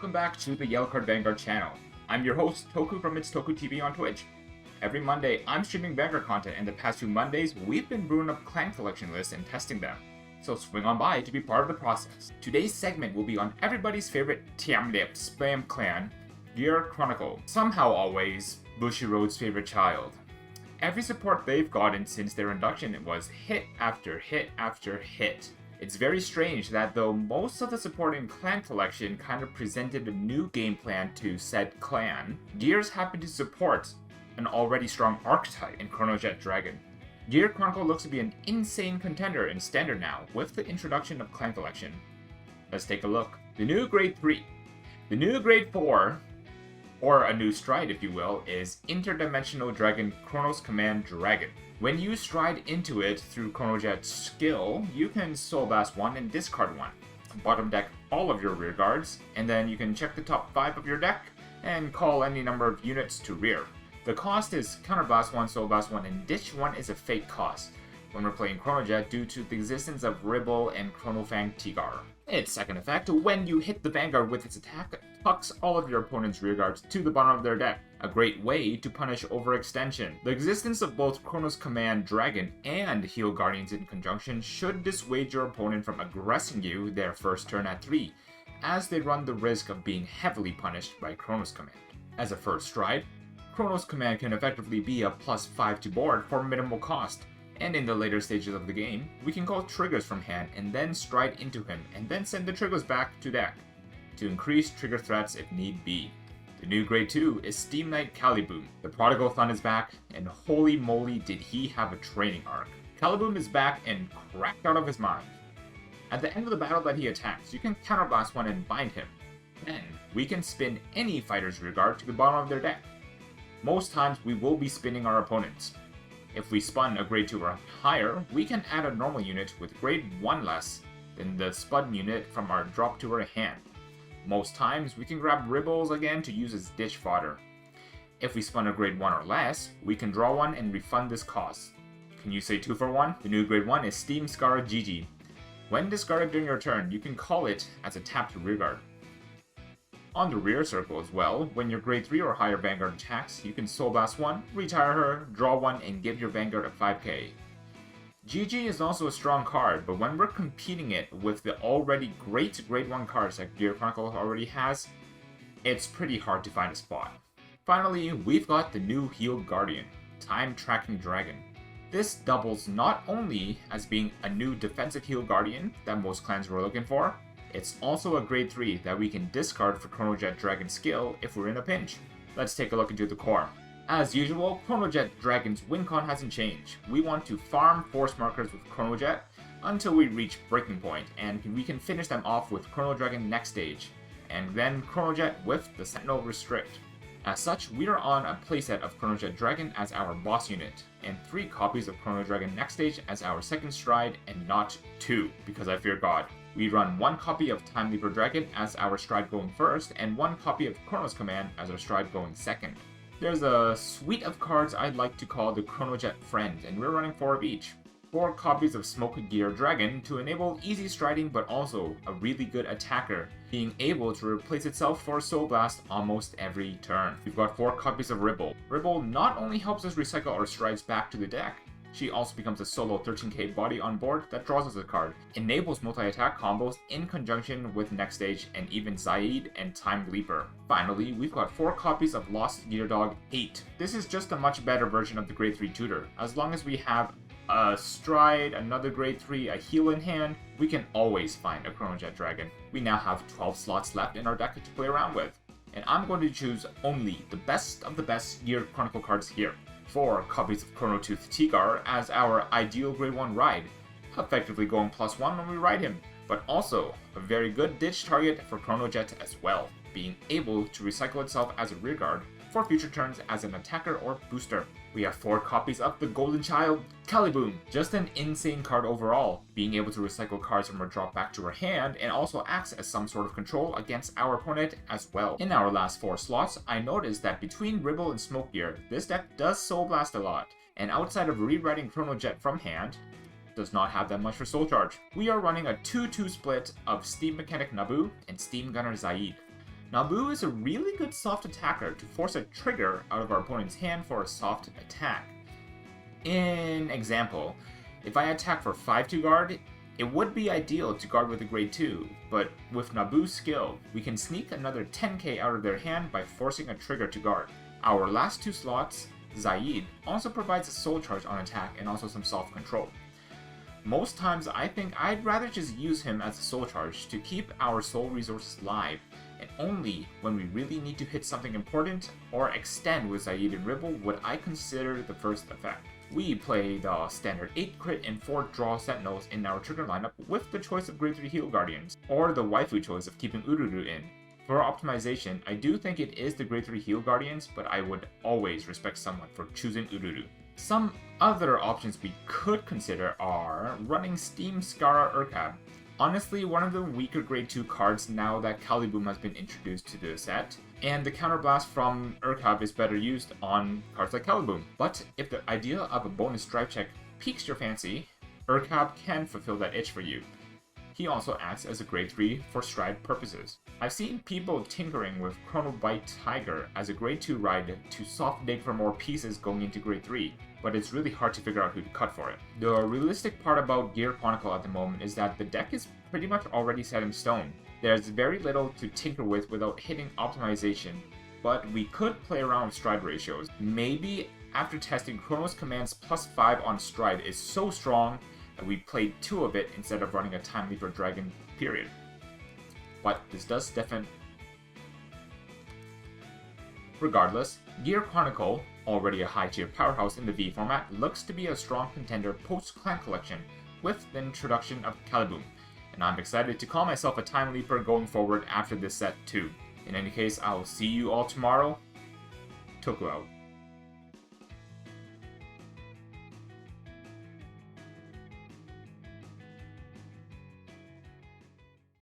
welcome back to the YellowCard Vanguard channel. I'm your host, Toku from It's Toku TV on Twitch. Every Monday, I'm streaming Vanguard content, and the past 2 Mondays, we've been brewing up clan collection lists and testing them. So swing on by to be part of the process. Today's segment will be on everybody's favorite Tiamlip spam clan, Chronicle. Somehow always, Bushiroad's favorite child. Every support they've gotten since their induction was hit after hit after hit. It's very strange that though most of the support in clan collection kind of presented a new game plan to said clan, Gears happened to support an already strong archetype in Chronojet Dragon. Gear Chronicle looks to be an insane contender in Standard now with the introduction of clan collection. Let's take a look. The new Grade 3. The new Grade 4, or a new stride if you will, is Interdimensional Dragon Chronos Command Dragon. When you stride into it through Chronojet's skill, you can Soul Blast 1 and discard 1. Bottom deck all of your rear guards, and then you can check the top 5 of your deck and call any number of units to rear. The cost is Counterblast 1, Soul Blast 1, and Ditch 1 is a fake cost when we're playing Chronojet due to the existence of Ribble and Chronofang Tigar. Its second effect, when you hit the Vanguard with its attack, tucks all of your opponent's rearguards to the bottom of their deck. A great way to punish overextension. The existence of both Chronos Command Dragon and Heal Guardians in conjunction should dissuade your opponent from aggressing you their first turn at 3, as they run the risk of being heavily punished by Chronos Command. As a first stride, Chronos Command can effectively be a +5 to board for minimal cost, and in the later stages of the game, we can call triggers from hand and then stride into him and then send the triggers back to deck to increase trigger threats if need be. The new Grade 2 is Steam Knight Kalibum. The Prodigal Thun is back, and holy moly did he have a training arc. Kalibum is back and cracked out of his mind. At the end of the battle that he attacks, you can Counterblast 1 and bind him. Then, we can spin any fighter's rearguard to the bottom of their deck. Most times, we will be spinning our opponents. If we spun a Grade 2 or higher, we can add a normal unit with Grade 1 less than the spun unit from our drop to our hand. Most times, we can grab Ribbles again to use as ditch fodder. If we spun a Grade 1 or less, we can draw 1 and refund this cost. Can you say 2 for 1? The new Grade 1 is Steam Scar Gigi. When discarded during your turn, you can call it as a tapped rearguard. On the rear circle as well, when your Grade 3 or higher Vanguard attacks, you can Soul Blast 1, retire her, draw 1, and give your Vanguard a 5k. GG is also a strong card, but when we're competing it with the already great Grade 1 cards that Gear Chronicle already has, it's pretty hard to find a spot. Finally, we've got the new Heal Guardian, Time Tracking Dragon. This doubles not only as being a new defensive Heal Guardian that most clans were looking for, it's also a Grade 3 that we can discard for Chronojet Dragon skill if we're in a pinch. Let's take a look into the core. As usual, Chronojet Dragon's win con hasn't changed. We want to farm force markers with Chronojet until we reach breaking point, and we can finish them off with Chrono Dragon next stage, and then Chronojet with the Sentinel Restrict. As such, we are on a playset of Chronojet Dragon as our boss unit, and 3 copies of Chrono Dragon next stage as our second stride, and not 2, because I fear God. We run 1 copy of Time Leaper Dragon as our stride going first, and 1 copy of Chronos Command as our stride going second. There's a suite of cards I'd like to call the Chronojet Friends, and we're running 4 of each. 4 copies of Smoke Gear Dragon to enable easy striding but also a really good attacker, being able to replace itself for Soul Blast almost every turn. We've got 4 copies of Ribble. Ribble not only helps us recycle our strides back to the deck, she also becomes a solo 13k body on board that draws us a card, enables multi-attack combos in conjunction with Next Stage and even Zaid and Time Leaper. Finally, we've got 4 copies of Lost Gear Dog 8. This is just a much better version of the Grade 3 tutor. As long as we have a stride, another Grade 3, a heal in hand, we can always find a Chronojet Dragon. We now have 12 slots left in our deck to play around with, and I'm going to choose only the best of the best Gear Chronicle cards here. 4 copies of Chronotooth Tigar as our ideal Grade 1 ride, effectively going +1 when we ride him, but also a very good ditch target for Chronojet as well, being able to recycle itself as a rearguard for future turns as an attacker or booster. We have 4 copies of the Golden Child, Kalibum, just an insane card overall, being able to recycle cards from our drop back to our hand and also acts as some sort of control against our opponent as well. In our last 4 slots, I noticed that between Ribble and Smoke Gear, this deck does Soul Blast a lot, and outside of rewriting Chronojet from hand, does not have that much for Soul Charge. We are running a 2-2 split of Steam Mechanic Nabu and Steam Gunner Zaid. Nabu is a really good soft attacker to force a trigger out of our opponent's hand for a soft attack. In example, if I attack for 5 to guard, it would be ideal to guard with a grade 2, but with Nabu's skill, we can sneak another 10k out of their hand by forcing a trigger to guard. Our last 2 slots, Zaid, also provides a soul charge on attack and also some soft control. Most times I think I'd rather just use him as a soul charge to keep our soul resources live, and only when we really need to hit something important or extend with Zaid and Ribble would I consider the first effect. We play the standard 8 crit and 4 draw sentinels in our trigger lineup with the choice of grade 3 heal guardians, or the waifu choice of keeping Ururu in. For optimization, I do think it is the grade 3 heal guardians, but I would always respect someone for choosing Ururu. Some other options we could consider are running Steam Skara Urkab. Honestly, one of the weaker grade 2 cards now that Kalibum has been introduced to the set, and the counterblast from Urkab is better used on cards like Kalibum. But if the idea of a bonus drive check piques your fancy, Urkab can fulfill that itch for you. He also acts as a grade 3 for stride purposes. I've seen people tinkering with Chronobite Tiger as a grade 2 ride to soft dig for more pieces going into grade 3, but it's really hard to figure out who to cut for it. The realistic part about Gear Chronicle at the moment is that the deck is pretty much already set in stone. There's very little to tinker with without hitting optimization, but we could play around with stride ratios. Maybe after testing Chronos Command's +5 on stride is so strong that we played 2 of it instead of running a Time Leaper Dragon, period. But this does definitely... Regardless, Gear Chronicle, already a high-tier powerhouse in the V format, looks to be a strong contender post-Clan Collection with the introduction of Kalibum, and I'm excited to call myself a Time Leaper going forward after this set too. In any case, I will see you all tomorrow. Toku out.